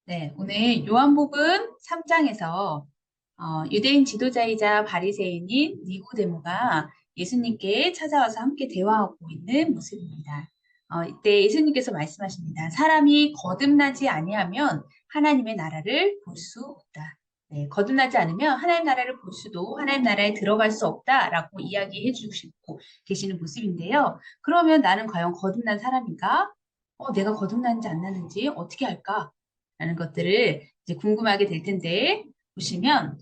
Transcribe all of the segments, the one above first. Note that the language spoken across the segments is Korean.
네, 오늘 요한복음 3장에서 유대인 지도자이자 바리새인인 니고데모가 예수님께 찾아와서 함께 대화하고 있는 모습입니다. 이때 예수님께서 말씀하십니다. 사람이 거듭나지 아니하면 하나님의 나라를 볼 수 없다. 네, 거듭나지 않으면 하나님 나라를 볼 수도 하나님 나라에 들어갈 수 없다라고 이야기해 주시고 계시는 모습인데요. 그러면 나는 과연 거듭난 사람인가? 내가 거듭났는지 안 났는지 어떻게 할까? 라는 것들을 이제 궁금하게 될 텐데 보시면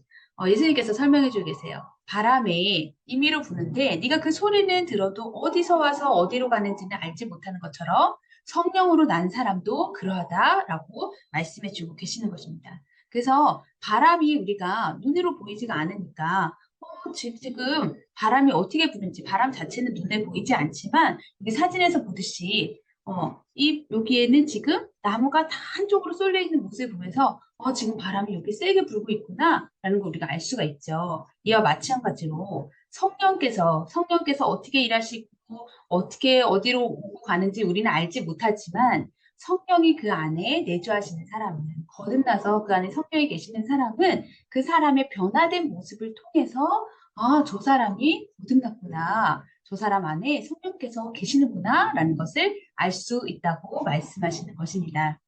예수님께서 설명해 주고 계세요. 바람이 임의로 부는데 네가 그 소리는 들어도 어디서 와서 어디로 가는지는 알지 못하는 것처럼 성령으로 난 사람도 그러하다라고 말씀해 주고 계시는 것입니다. 그래서 바람이 우리가 눈으로 보이지가 않으니까 지금 바람이 어떻게 부는지 바람 자체는 눈에 보이지 않지만 여기 사진에서 보듯이 여기에는 지금 나무가 다 한쪽으로 쏠려 있는 모습을 보면서, 지금 바람이 여기 세게 불고 있구나, 라는 걸 우리가 알 수가 있죠. 이와 마찬가지로 성령께서 어떻게 일하시고, 어떻게 어디로 오고 가는지 우리는 알지 못하지만, 성령이 그 안에 내주하시는 사람은, 거듭나서 그 안에 성령이 계시는 사람은 그 사람의 변화된 모습을 통해서, 저 사람이 거듭났구나. 저 사람 안에 성령께서 계시는구나 라는 것을 알 수 있다고 말씀하시는 것입니다.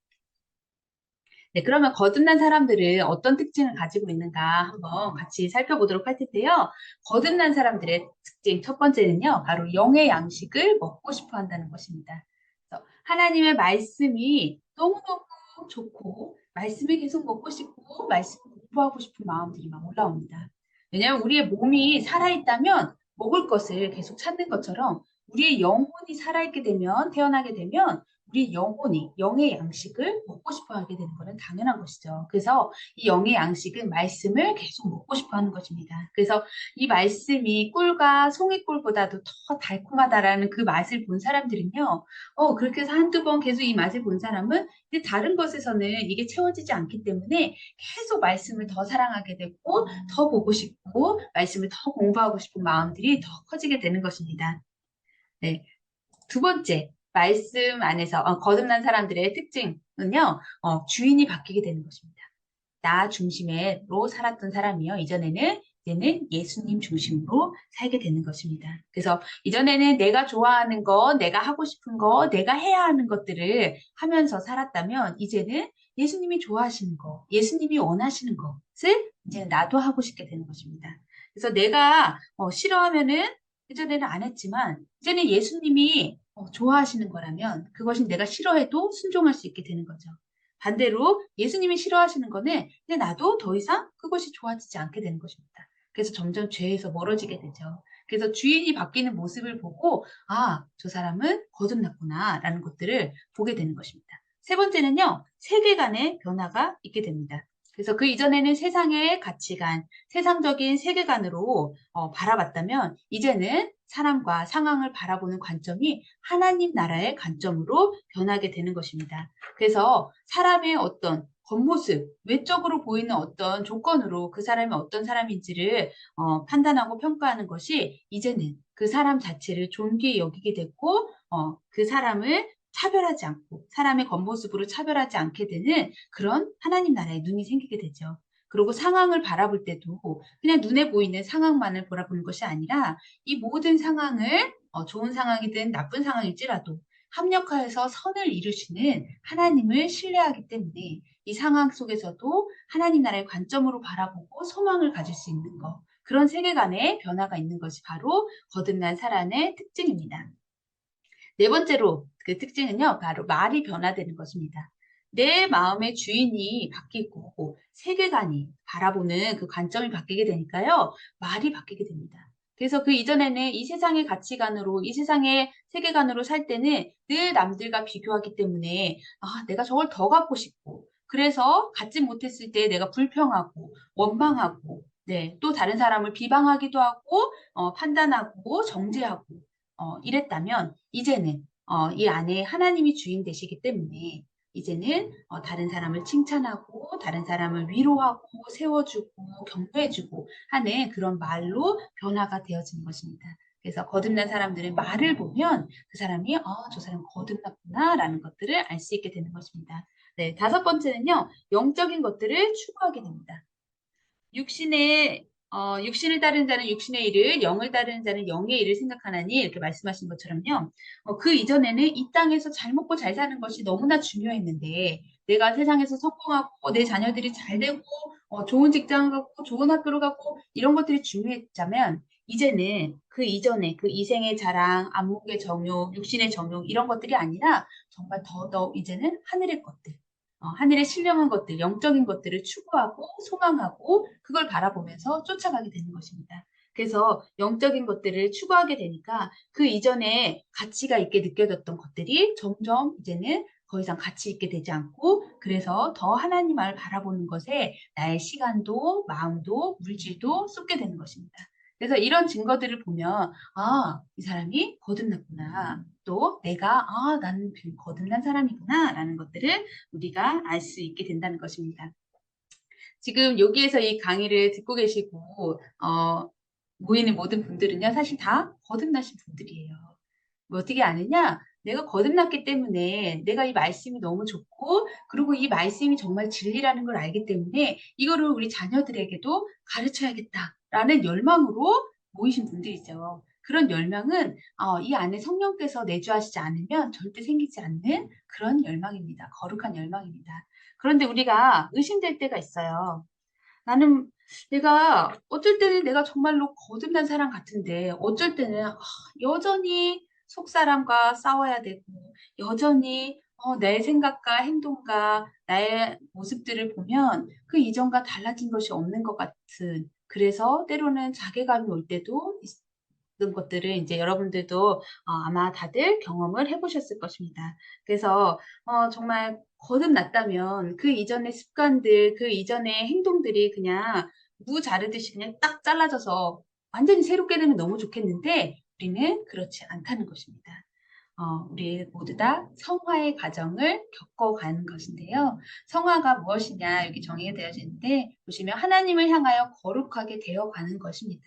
네, 그러면 거듭난 사람들은 어떤 특징을 가지고 있는가 한번 같이 살펴보도록 할 텐데요. 거듭난 사람들의 특징 첫 번째는요, 바로 영의 양식을 먹고 싶어 한다는 것입니다. 그래서 하나님의 말씀이 너무너무 좋고, 말씀을 계속 먹고 싶고, 말씀을 공부하고 싶은 마음들이 막 올라옵니다. 왜냐하면 우리의 몸이 살아있다면 먹을 것을 계속 찾는 것처럼 우리의 영혼이 살아있게 되면, 태어나게 되면 우리 영혼이 영의 양식을 먹고 싶어 하게 되는 것은 당연한 것이죠. 그래서 이 영의 양식은 말씀을 계속 먹고 싶어 하는 것입니다. 그래서 이 말씀이 꿀과 송이꿀보다도 더 달콤하다라는 그 맛을 본 사람들은요, 그렇게 해서 한두 번 계속 이 맛을 본 사람은 이제 다른 것에서는 이게 채워지지 않기 때문에 계속 말씀을 더 사랑하게 되고, 더 보고 싶고, 말씀을 더 공부하고 싶은 마음들이 더 커지게 되는 것입니다. 네. 두 번째, 말씀 안에서 거듭난 사람들의 특징은요, 주인이 바뀌게 되는 것입니다. 나 중심으로 살았던 사람이요. 이제는 예수님 중심으로 살게 되는 것입니다. 그래서 이전에는 내가 좋아하는 거, 내가 하고 싶은 거, 내가 해야 하는 것들을 하면서 살았다면, 이제는 예수님이 좋아하시는 거, 예수님이 원하시는 것을 이제는 나도 하고 싶게 되는 것입니다. 그래서 내가 싫어하면은 예전에는 안 했지만, 이제는 예수님이 좋아하시는 거라면 그것이 내가 싫어해도 순종할 수 있게 되는 거죠. 반대로 예수님이 싫어하시는 거는 근데 나도 더 이상 그것이 좋아지지 않게 되는 것입니다. 그래서 점점 죄에서 멀어지게 되죠. 그래서 주인이 바뀌는 모습을 보고 저 사람은 거듭났구나라는 것들을 보게 되는 것입니다. 세 번째는요. 세계관의 변화가 있게 됩니다. 그래서 그 이전에는 세상의 가치관, 세상적인 세계관으로 바라봤다면 이제는 사람과 상황을 바라보는 관점이 하나님 나라의 관점으로 변하게 되는 것입니다. 그래서 사람의 어떤 겉모습, 외적으로 보이는 어떤 조건으로 그 사람이 어떤 사람인지를 판단하고 평가하는 것이 이제는 그 사람 자체를 존귀히 여기게 됐고 그 사람을 차별하지 않고 사람의 겉모습으로 차별하지 않게 되는 그런 하나님 나라의 눈이 생기게 되죠. 그리고 상황을 바라볼 때도 그냥 눈에 보이는 상황만을 바라보는 것이 아니라 이 모든 상황을 좋은 상황이든 나쁜 상황일지라도 합력하여서 선을 이루시는 하나님을 신뢰하기 때문에 이 상황 속에서도 하나님 나라의 관점으로 바라보고 소망을 가질 수 있는 것. 그런 세계관의 변화가 있는 것이 바로 거듭난 사람의 특징입니다. 네 번째로 그 특징은요, 바로 말이 변화되는 것입니다. 내 마음의 주인이 바뀌고 세계관이 바라보는 그 관점이 바뀌게 되니까요, 말이 바뀌게 됩니다. 그래서 그 이전에는 이 세상의 가치관으로, 이 세상의 세계관으로 살 때는 늘 남들과 비교하기 때문에, 내가 저걸 더 갖고 싶고, 그래서 갖지 못했을 때 내가 불평하고, 원망하고, 네, 또 다른 사람을 비방하기도 하고, 판단하고, 정죄하고, 이랬다면, 이제는 이 안에 하나님이 주인 되시기 때문에 이제는 다른 사람을 칭찬하고 다른 사람을 위로하고 세워주고 격려해주고 하는 그런 말로 변화가 되어지는 것입니다. 그래서 거듭난 사람들의 말을 보면 그 사람이 저 사람 거듭났구나 라는 것들을 알 수 있게 되는 것입니다. 네, 다섯 번째는요, 영적인 것들을 추구하게 됩니다. 육신을 따르는 자는 육신의 일을, 영을 따르는 자는 영의 일을 생각하나니 이렇게 말씀하신 것처럼요. 그 이전에는 이 땅에서 잘 먹고 잘 사는 것이 너무나 중요했는데 내가 세상에서 성공하고 내 자녀들이 잘 되고 좋은 직장 가고 좋은 학교로 가고 이런 것들이 중요했자면 이제는 그 이전에 그 이생의 자랑, 안목의 정욕, 육신의 정욕 이런 것들이 아니라 정말 더더 이제는 하늘의 것들 하늘의 신령한 것들, 영적인 것들을 추구하고 소망하고 그걸 바라보면서 쫓아가게 되는 것입니다. 그래서 영적인 것들을 추구하게 되니까 그 이전에 가치가 있게 느껴졌던 것들이 점점 이제는 더 이상 가치 있게 되지 않고 그래서 더 하나님을 바라보는 것에 나의 시간도 마음도 물질도 쏟게 되는 것입니다. 그래서 이런 증거들을 보면 이 사람이 거듭났구나. 또 내가 나는 거듭난 사람이구나 라는 것들을 우리가 알 수 있게 된다는 것입니다. 지금 여기에서 이 강의를 듣고 계시고 모이는 모든 분들은요. 사실 다 거듭나신 분들이에요. 뭐 어떻게 아느냐? 내가 거듭났기 때문에 내가 이 말씀이 너무 좋고 그리고 이 말씀이 정말 진리라는 걸 알기 때문에 이거를 우리 자녀들에게도 가르쳐야겠다라는 열망으로 모이신 분들이죠. 그런 열망은 이 안에 성령께서 내주하시지 않으면 절대 생기지 않는 그런 열망입니다. 거룩한 열망입니다. 그런데 우리가 의심될 때가 있어요. 나는 내가 어쩔 때는 내가 정말로 거듭난 사람 같은데 어쩔 때는 여전히 속사람과 싸워야 되고 여전히 내 생각과 행동과 나의 모습들을 보면 그 이전과 달라진 것이 없는 것 같은 그래서 때로는 자괴감이 올 때도 있는 것들을 이제 여러분들도 아마 다들 경험을 해보셨을 것입니다. 그래서 정말 거듭났다면 그 이전의 습관들, 그 이전의 행동들이 그냥 무 자르듯이 그냥 딱 잘라져서 완전히 새롭게 되면 너무 좋겠는데 우리는 그렇지 않다는 것입니다. 우리 모두 다 성화의 과정을 겪어가는 것인데요. 성화가 무엇이냐 여기 정의되어져 있는데 보시면 하나님을 향하여 거룩하게 되어가는 것입니다.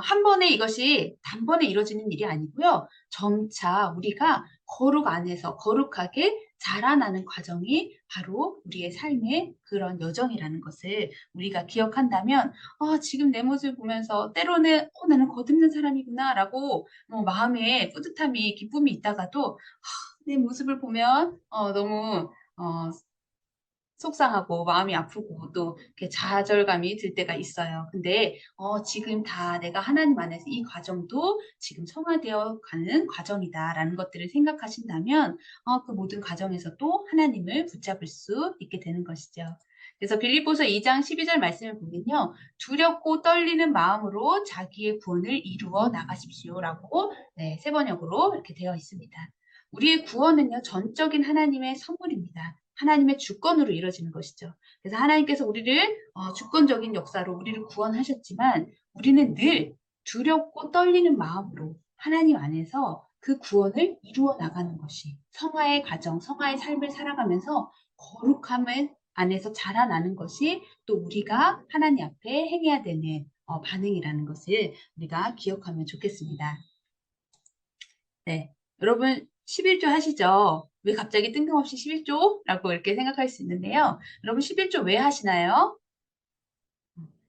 한 번에 이것이 단번에 이루어지는 일이 아니고요. 점차 우리가 거룩 안에서 거룩하게 자라나는 과정이 바로 우리의 삶의 그런 여정이라는 것을 우리가 기억한다면 지금 내 모습을 보면서 때로는 나는 거듭난 사람이구나 라고 마음에 뿌듯함이 기쁨이 있다가도 내 모습을 보면 너무 속상하고 마음이 아프고 또 이렇게 좌절감이 들 때가 있어요. 근데 지금 다 내가 하나님 안에서 이 과정도 지금 성화되어 가는 과정이다라는 것들을 생각하신다면 그 모든 과정에서 또 하나님을 붙잡을 수 있게 되는 것이죠. 그래서 빌립보서 2장 12절 말씀을 보면요. 두렵고 떨리는 마음으로 자기의 구원을 이루어 나가십시오라고 세 번역으로 이렇게 되어 있습니다. 우리의 구원은요. 전적인 하나님의 선물입니다. 하나님의 주권으로 이루어지는 것이죠. 그래서 하나님께서 우리를 주권적인 역사로 우리를 구원하셨지만 우리는 늘 두렵고 떨리는 마음으로 하나님 안에서 그 구원을 이루어 나가는 것이 성화의 과정, 성화의 삶을 살아가면서 거룩함을 안에서 자라나는 것이 또 우리가 하나님 앞에 행해야 되는 반응이라는 것을 우리가 기억하면 좋겠습니다. 네, 여러분 11조 하시죠? 왜 갑자기 뜬금없이 11조라고 이렇게 생각할 수 있는데요. 여러분 11조 왜 하시나요?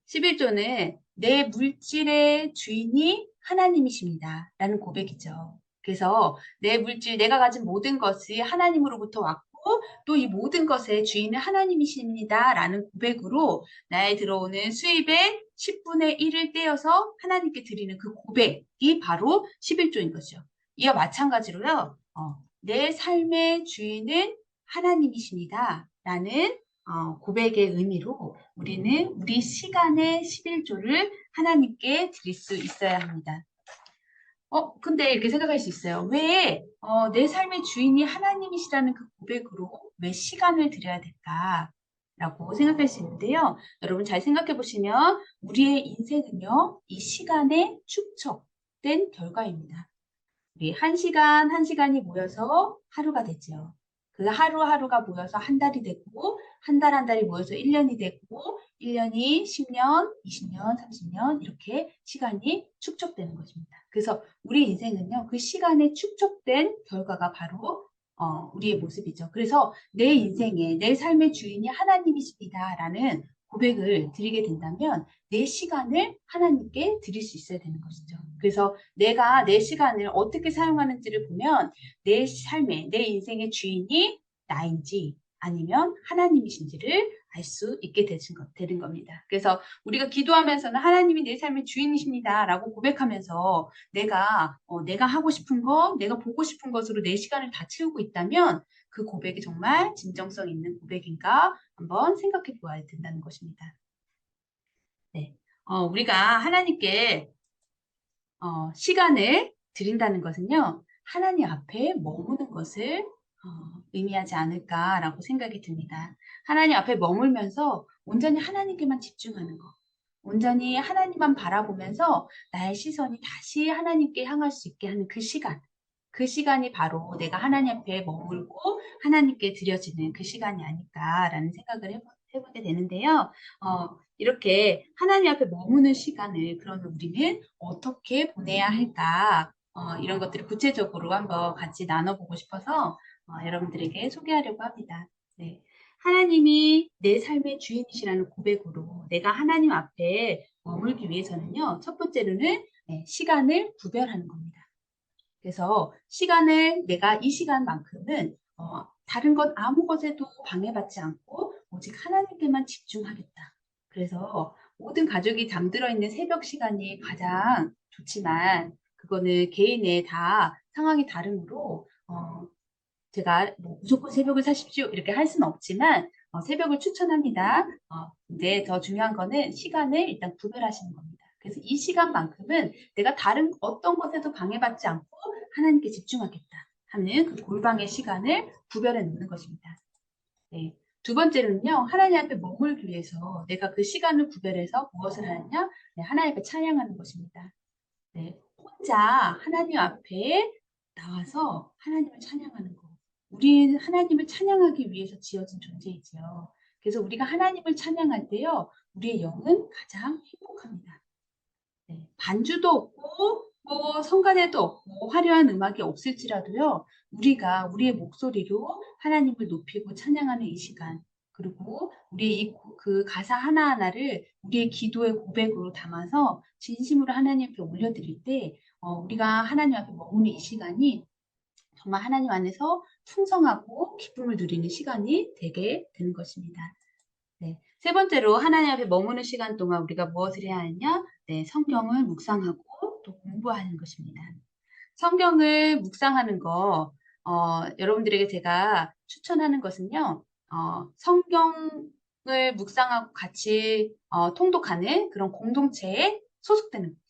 11조는 내 물질의 주인이 하나님이십니다. 라는 고백이죠. 그래서 내 물질, 내가 가진 모든 것이 하나님으로부터 왔고 또 이 모든 것의 주인은 하나님이십니다. 라는 고백으로 나에 들어오는 수입의 10분의 1을 떼어서 하나님께 드리는 그 고백이 바로 11조인 거죠. 이와 마찬가지로요. 내 삶의 주인은 하나님이십니다. 라는 고백의 의미로 우리는 우리 시간의 11조를 하나님께 드릴 수 있어야 합니다. 근데 이렇게 생각할 수 있어요. 왜, 내 삶의 주인이 하나님이시라는 그 고백으로 왜 시간을 드려야 될까? 라고 생각할 수 있는데요. 여러분 잘 생각해 보시면 우리의 인생은요, 이 시간에 축적된 결과입니다. 우리 한 시간 한 시간이 모여서 하루가 되죠. 그 하루하루가 모여서 한 달이 되고 한 달 한 달이 모여서 1년이 되고 1년이 10년, 20년, 30년 이렇게 시간이 축적되는 것입니다. 그래서 우리 인생은요. 그 시간에 축적된 결과가 바로 우리의 모습이죠. 그래서 내 인생의, 내 삶의 주인이 하나님이십니다라는 고백을 드리게 된다면 내 시간을 하나님께 드릴 수 있어야 되는 것이죠. 그래서 내가 내 시간을 어떻게 사용하는지를 보면 내 삶의, 내 인생의 주인이 나인지 아니면 하나님이신지를 알 수 있게 되는 겁니다. 그래서 우리가 기도하면서는 하나님이 내 삶의 주인이십니다 라고 고백하면서 내가 하고 싶은 것, 내가 보고 싶은 것으로 내 시간을 다 채우고 있다면 그 고백이 정말 진정성 있는 고백인가 한번 생각해 보아야 된다는 것입니다. 네. 우리가 하나님께 시간을 드린다는 것은요, 하나님 앞에 머무는 것을 의미하지 않을까라고 생각이 듭니다. 하나님 앞에 머물면서 온전히 하나님께만 집중하는 것, 온전히 하나님만 바라보면서 나의 시선이 다시 하나님께 향할 수 있게 하는 그 시간이 바로 내가 하나님 앞에 머물고 하나님께 드려지는 그 시간이 아닐까라는 생각을 해보게 되는데요. 이렇게 하나님 앞에 머무는 시간을 그러면 우리는 어떻게 보내야 할까? 이런 것들을 구체적으로 한번 같이 나눠보고 싶어서 여러분들에게 소개하려고 합니다. 네. 하나님이 내 삶의 주인이시라는 고백으로 내가 하나님 앞에 머물기 위해서는요, 첫 번째로는 시간을 구별하는 겁니다. 그래서 시간을 내가 이 시간만큼은 다른 것 아무 것에도 방해받지 않고 오직 하나님께만 집중하겠다. 그래서 모든 가족이 잠들어 있는 새벽 시간이 가장 좋지만 그거는 개인의 다 상황이 다르므로 제가 뭐 무조건 새벽을 사십시오 이렇게 할 수는 없지만 새벽을 추천합니다. 근데 더 중요한 거는 시간을 일단 구별하시는 겁니다. 그래서 이 시간만큼은 내가 다른 어떤 것에도 방해받지 않고 하나님께 집중하겠다 하는 그 골방의 시간을 구별해 놓는 것입니다. 네. 두 번째는요, 하나님 앞에 머물기 위해서 내가 그 시간을 구별해서 무엇을 하느냐? 네, 하나님께 찬양하는 것입니다. 네, 혼자 하나님 앞에 나와서 하나님을 찬양하는 거. 우리 하나님을 찬양하기 위해서 지어진 존재이지요. 그래서 우리가 하나님을 찬양할 때요, 우리의 영은 가장 행복합니다. 네, 반주도 없고 뭐 성가대도 없고 화려한 음악이 없을지라도요, 우리가 우리의 목소리로 하나님을 높이고 찬양하는 이 시간, 그리고 우리의 그 가사 하나하나를 우리의 기도의 고백으로 담아서 진심으로 하나님 앞에 올려드릴 때 우리가 하나님 앞에 머무는 이 시간이 정말 하나님 안에서 풍성하고 기쁨을 누리는 시간이 되게 되는 것입니다. 네. 세 번째로 하나님 앞에 머무는 시간 동안 우리가 무엇을 해야 하느냐? 네, 성경을 묵상하고 또 공부하는 것입니다. 성경을 묵상하는 거, 여러분들에게 제가 추천하는 것은요, 성경을 묵상하고 같이 통독하는 그런 공동체에 소속되는 겁니다.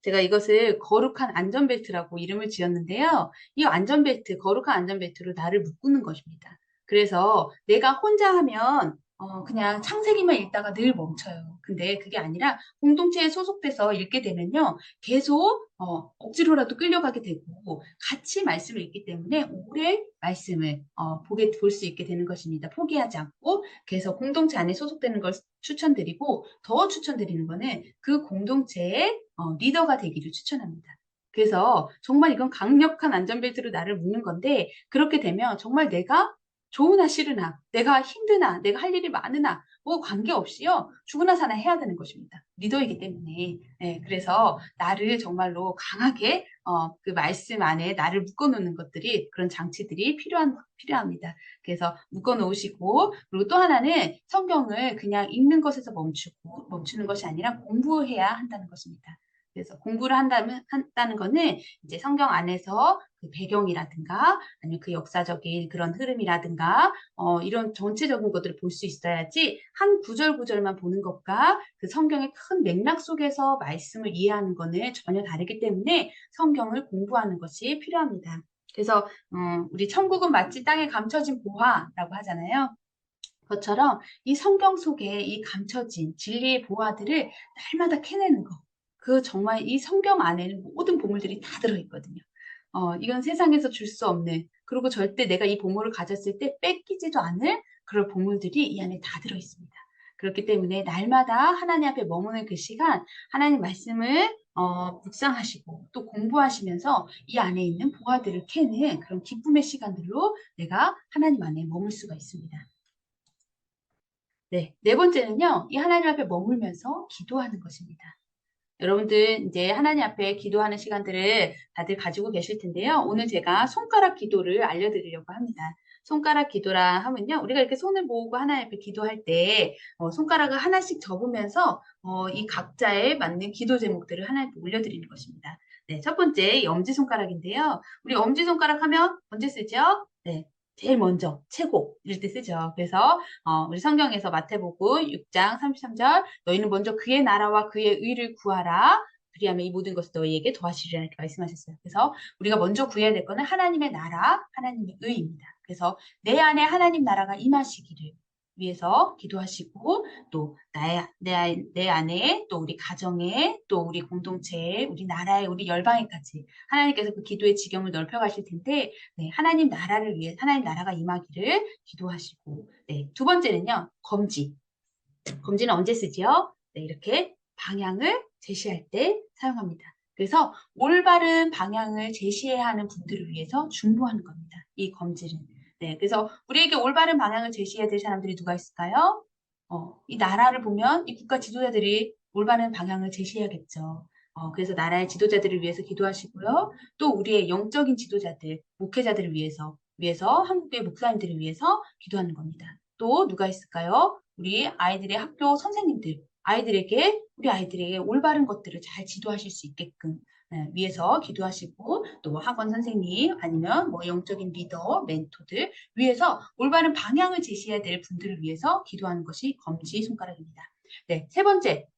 제가 이것을 거룩한 안전벨트라고 이름을 지었는데요. 이 안전벨트, 거룩한 안전벨트로 나를 묶는 것입니다. 그래서 내가 혼자 하면 그냥 창세기만 읽다가 늘 멈춰요. 근데 그게 아니라 공동체에 소속돼서 읽게 되면요. 계속 억지로라도 끌려가게 되고 같이 말씀을 읽기 때문에 오래 말씀을 볼 수 있게 되는 것입니다. 포기하지 않고 계속 공동체 안에 소속되는 걸 추천드리고 더 추천드리는 거는 그 공동체의 리더가 되기를 추천합니다. 그래서 정말 이건 강력한 안전벨트로 나를 묶는 건데 그렇게 되면 정말 내가 좋으나 싫으나 내가 힘드나 내가 할 일이 많으나 뭐 관계없이요 죽으나 사나 해야 되는 것입니다. 리더이기 때문에. 네, 그래서 나를 정말로 강하게 그 말씀 안에 나를 묶어놓는 것들이 그런 장치들이 필요합니다. 그래서 묶어놓으시고 그리고 또 하나는 성경을 그냥 읽는 것에서 멈추는 것이 아니라 공부해야 한다는 것입니다. 그래서 공부를 한다는 거는 이제 성경 안에서 그 배경이라든가 아니면 그 역사적인 그런 흐름이라든가 이런 전체적인 것들을 볼 수 있어야지 한 구절만 보는 것과 그 성경의 큰 맥락 속에서 말씀을 이해하는 것은 전혀 다르기 때문에 성경을 공부하는 것이 필요합니다. 그래서 우리 천국은 마치 땅에 감춰진 보화라고 하잖아요. 그것처럼 이 성경 속에 이 감춰진 진리의 보화들을 날마다 캐내는 거. 그 정말 이 성경 안에는 모든 보물들이 다 들어있거든요. 이건 세상에서 줄 수 없는, 그리고 절대 내가 이 보물을 가졌을 때 뺏기지도 않을 그런 보물들이 이 안에 다 들어있습니다. 그렇기 때문에 날마다 하나님 앞에 머무는 그 시간, 하나님 말씀을 묵상하시고 또 공부하시면서 이 안에 있는 보화들을 캐는 그런 기쁨의 시간들로 내가 하나님 안에 머물 수가 있습니다. 네, 네 번째는요, 이 하나님 앞에 머물면서 기도하는 것입니다. 여러분들 이제 하나님 앞에 기도하는 시간들을 다들 가지고 계실 텐데요. 오늘 제가 손가락 기도를 알려드리려고 합니다. 손가락 기도라 하면요. 우리가 이렇게 손을 모으고 하나님 앞에 기도할 때 손가락을 하나씩 접으면서 이 각자에 맞는 기도 제목들을 하나님께 올려드리는 것입니다. 네, 첫 번째 엄지손가락인데요. 우리 엄지손가락 하면 언제 쓰죠? 네, 제일 먼저 최고 이럴 때 쓰죠. 그래서 우리 성경에서 마태복음 6장 33절 너희는 먼저 그의 나라와 그의 의를 구하라. 그리하면 이 모든 것을 너희에게 더하시리라 이렇게 말씀하셨어요. 그래서 우리가 먼저 구해야 될 거는 하나님의 나라, 하나님의 의입니다. 그래서 내 안에 하나님 나라가 임하시기를 위해서 기도하시고 또 내 안에 또 우리 가정에 또 우리 공동체에 우리 나라에 우리 열방에까지 하나님께서 그 기도의 지경을 넓혀가실 텐데 네, 하나님 나라를 위해 하나님 나라가 임하기를 기도하시고 네, 두 번째는요. 검지. 검지는 언제 쓰지요? 네, 이렇게 방향을 제시할 때 사용합니다. 그래서 올바른 방향을 제시해야 하는 분들을 위해서 중보하는 겁니다. 이 검지는. 네, 그래서 우리에게 올바른 방향을 제시해야 될 사람들이 누가 있을까요? 이 나라를 보면 이 국가 지도자들이 올바른 방향을 제시해야겠죠. 그래서 나라의 지도자들을 위해서 기도하시고요. 또 우리의 영적인 지도자들, 목회자들을 위해서 한국의 목사님들을 위해서 기도하는 겁니다. 또 누가 있을까요? 우리 아이들의 학교 선생님들, 우리 아이들에게 올바른 것들을 잘 지도하실 수 있게끔 위해서 기도하시고 또 학원 선생님 아니면 뭐 영적인 리더, 멘토들 위해서 올바른 방향을 제시해야 될 분들을 위해서 기도하는 것이 검지 손가락입니다. 네, 세 번째,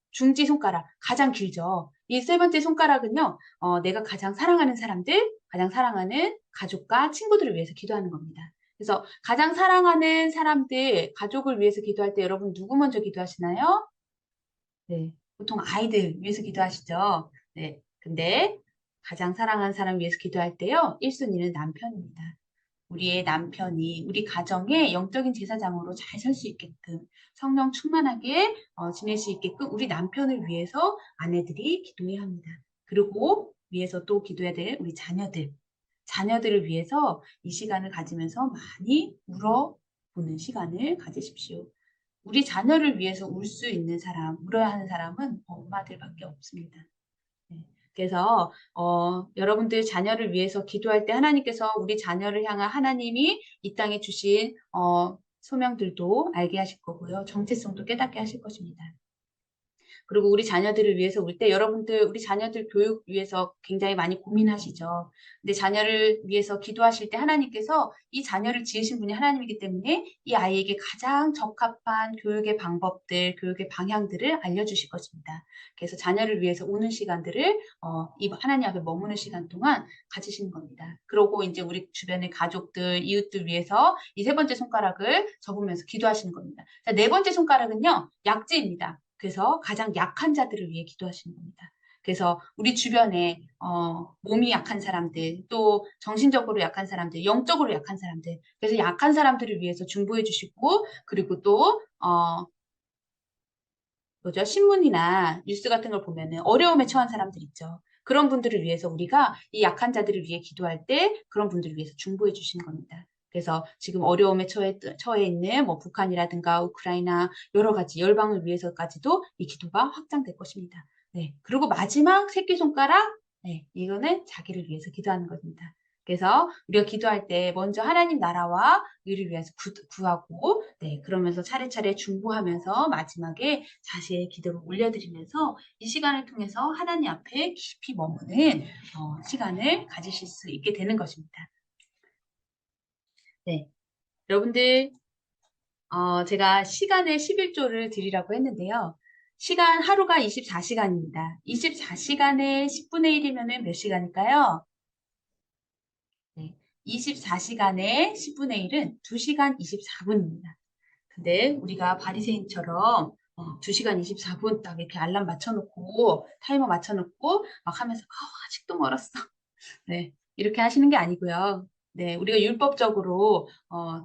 중지 손가락 가장 길죠. 이 세 번째 손가락은요, 내가 가장 사랑하는 사람들, 가장 사랑하는 가족과 친구들을 위해서 기도하는 겁니다. 그래서 가장 사랑하는 사람들, 가족을 위해서 기도할 때 여러분 누구 먼저 기도하시나요? 네, 보통 아이들 위해서 기도하시죠. 네, 근데 가장 사랑하는 사람 위해서 기도할 때요, 1순위는 남편입니다. 우리의 남편이 우리 가정의 영적인 제사장으로 잘 설 수 있게끔 성령 충만하게 지낼 수 있게끔 우리 남편을 위해서 아내들이 기도해야 합니다. 그리고 위해서 또 기도해야 될 우리 자녀들을 위해서 이 시간을 가지면서 많이 울어보는 시간을 가지십시오. 우리 자녀를 위해서 울 수 있는 사람, 울어야 하는 사람은 엄마들밖에 없습니다. 네. 그래서 여러분들 자녀를 위해서 기도할 때 하나님께서 우리 자녀를 향한 하나님이 이 땅에 주신 소명들도 알게 하실 거고요. 정체성도 깨닫게 하실 것입니다. 그리고 우리 자녀들을 위해서 울 때 여러분들 우리 자녀들 교육 위해서 굉장히 많이 고민하시죠. 근데 자녀를 위해서 기도하실 때 하나님께서 이 자녀를 지으신 분이 하나님이기 때문에 이 아이에게 가장 적합한 교육의 방법들, 교육의 방향들을 알려주실 것입니다. 그래서 자녀를 위해서 우는 시간들을 이 하나님 앞에 머무는 시간 동안 가지시는 겁니다. 그러고 이제 우리 주변의 가족들, 이웃들 위해서 이 세 번째 손가락을 접으면서 기도하시는 겁니다. 자, 네 번째 손가락은요, 약지입니다. 그래서 가장 약한 자들을 위해 기도하시는 겁니다. 그래서 우리 주변에 몸이 약한 사람들, 또 정신적으로 약한 사람들, 영적으로 약한 사람들, 그래서 약한 사람들을 위해서 중보해 주시고, 그리고 또 뭐죠? 신문이나 뉴스 같은 걸 보면은 어려움에 처한 사람들 있죠. 그런 분들을 위해서 우리가 이 약한 자들을 위해 기도할 때 그런 분들을 위해서 중보해 주시는 겁니다. 그래서 지금 어려움에 처해 있는 뭐 북한이라든가 우크라이나 여러 가지 열방을 위해서까지도 이 기도가 확장될 것입니다. 네. 그리고 마지막 새끼손가락, 네. 이거는 자기를 위해서 기도하는 것입니다. 그래서 우리가 기도할 때 먼저 하나님 나라와 의를 위해서 구하고, 네. 그러면서 차례차례 중보하면서 마지막에 자신의 기도를 올려드리면서 이 시간을 통해서 하나님 앞에 깊이 머무는 시간을 가지실 수 있게 되는 것입니다. 네. 여러분들, 제가 시간을 11조를 드리라고 했는데요. 시간 하루가 24시간입니다. 24시간에 10분의 1이면 몇 시간일까요? 네. 24시간에 10분의 1은 2시간 24분입니다. 근데 우리가 바리새인처럼 2시간 24분 딱 이렇게 알람 맞춰놓고 타이머 맞춰놓고 막 하면서 아직도 멀었어. 네. 이렇게 하시는 게 아니고요. 네, 우리가 율법적으로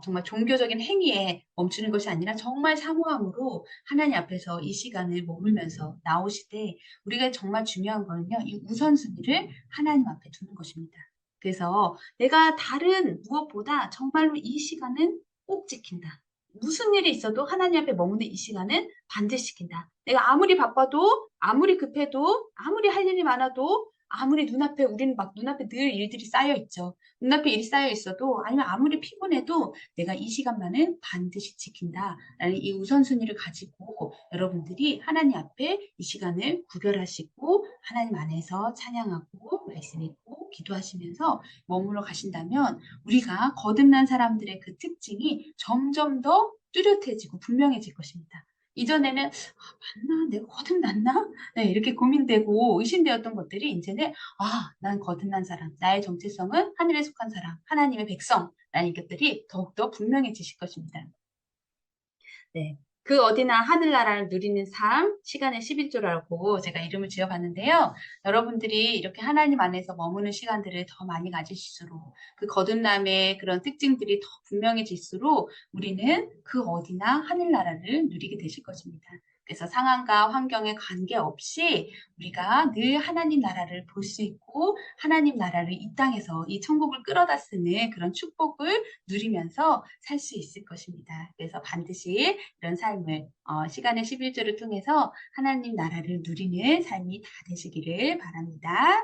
정말 종교적인 행위에 멈추는 것이 아니라 정말 사모함으로 하나님 앞에서 이 시간을 머물면서 나오시되 우리가 정말 중요한 거는요, 이 우선순위를 하나님 앞에 두는 것입니다. 그래서 내가 다른 무엇보다 정말로 이 시간은 꼭 지킨다. 무슨 일이 있어도 하나님 앞에 머무는 이 시간은 반드시 지킨다. 내가 아무리 바빠도, 아무리 급해도, 아무리 할 일이 많아도, 아무리 눈앞에, 우리는 막 눈앞에 늘 일들이 쌓여 있죠. 눈앞에 일이 쌓여 있어도 아니면 아무리 피곤해도 내가 이 시간만은 반드시 지킨다라는 이 우선순위를 가지고 여러분들이 하나님 앞에 이 시간을 구별하시고 하나님 안에서 찬양하고 말씀 읽고 기도하시면서 머물러 가신다면 우리가 거듭난 사람들의 그 특징이 점점 더 뚜렷해지고 분명해질 것입니다. 이전에는 맞나? 내가 거듭났나? 네, 이렇게 고민되고 의심되었던 것들이 이제는 난 거듭난 사람, 나의 정체성은 하늘에 속한 사람, 하나님의 백성라는 것들이 더욱더 분명해지실 것입니다. 네. 그 어디나 하늘나라를 누리는 삶, 시간의 11조라고 제가 이름을 지어봤는데요. 여러분들이 이렇게 하나님 안에서 머무는 시간들을 더 많이 가지실수록 그 거듭남의 그런 특징들이 더 분명해질수록 우리는 그 어디나 하늘나라를 누리게 되실 것입니다. 그래서 상황과 환경에 관계없이 우리가 늘 하나님 나라를 볼 수 있고 하나님 나라를 이 땅에서 이 천국을 끌어다 쓰는 그런 축복을 누리면서 살 수 있을 것입니다. 그래서 반드시 이런 삶을 시간의 11조를 통해서 하나님 나라를 누리는 삶이 다 되시기를 바랍니다.